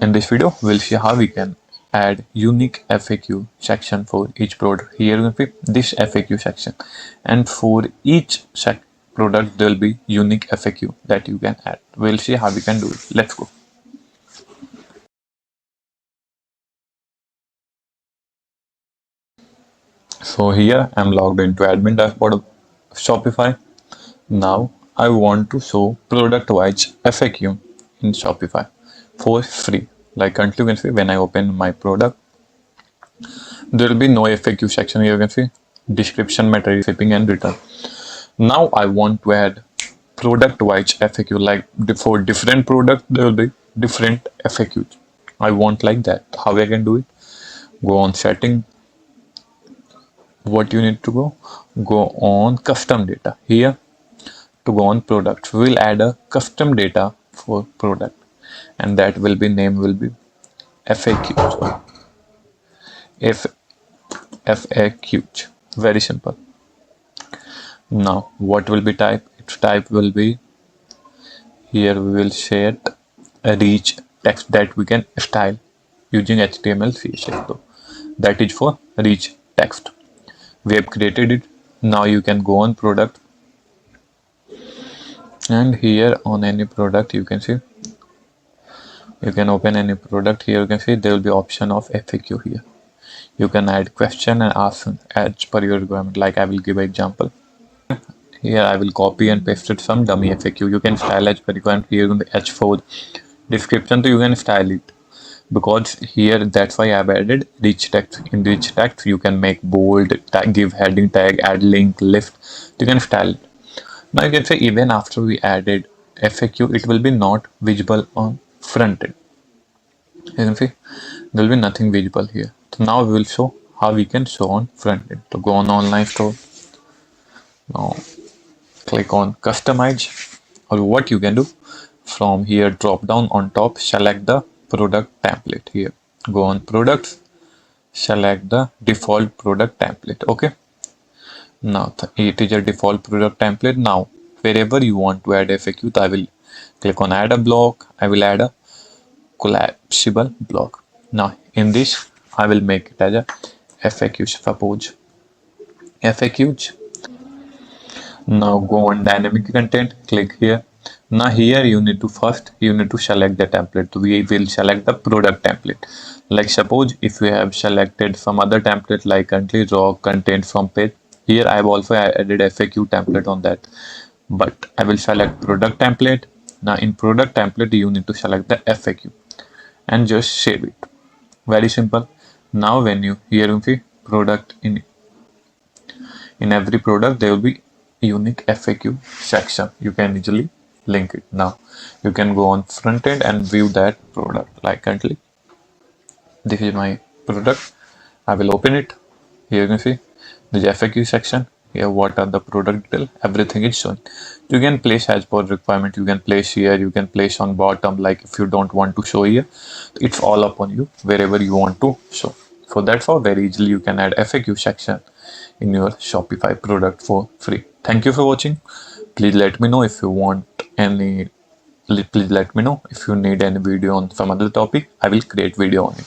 In this video, we'll see how we can add unique FAQ section for each product. Here will be this FAQ section, and for each product there will be unique FAQ that you can add. We'll see how we can do it. Let's go. So here I'm logged into admin dashboard of Shopify. Now I want to show product-wise FAQ in Shopify for free. Like currently you can see when I open my product, there will be no FAQ section here. You can see description, material, shipping and return. Now I want to add product-wise FAQ. Like for different products, there will be different FAQs. I want like that. How I can do it? Go on setting. What you need to go on custom data. Here to go on products, we will add a custom data for product, and that will be name will be FAQs. FAQs. Very simple. Now what will be type? Its type will be, here we will set a rich text that we can style using HTML CSS. So that is for rich text. We have created it. Now you can go on product, and here on any product you can see, you can open any product. Here you can see there will be option of FAQ. Here you can add question and ask as per your requirement. Like I will give an example. Here I will copy and paste it some dummy FAQ. You can style as per requirement. Here in the H4 description, so you can style it, because here that's why I've added rich text. In rich text you can make bold, give heading tag, add link, lift. You can style it. Now you can say even after we added FAQ, it will be not visible on front end. You can see there will be nothing visible here. So now we will show how we can show on front end. So go on online store. Now click on customize, or what you can do from here, drop down on top, select the product template. Here go on products, select the default product template. Okay, now it is a default product template. Now wherever you want to add FAQ, I will click on add a block. I will add a collapsible block. Now in this I will make it as a FAQs. Suppose FAQs. Now go on dynamic content, click here. Now here you need to select the template. We will select the product template. Like suppose if we have selected some other template like country raw content from page, here I have also added FAQ template on that, but I will select product template. Now in product template you need to select the FAQ and just save it. Very simple. Now when you here you see product, in every product there will be unique FAQ section. You can easily link it. Now you can go on front end and view that product. Like currently this is my product. I will open it. Here you can see the FAQ section. Here what are the product detail, everything is shown. You can place as per requirement. You can place here, you can place on bottom. Like if you don't want to show here, it's all upon you, wherever you want to show. For that, for very easily you can add FAQ section in your Shopify product for free. Thank you for watching. Please let me know if you want any, please let me know if you need any video on some other topic. I will create video on it.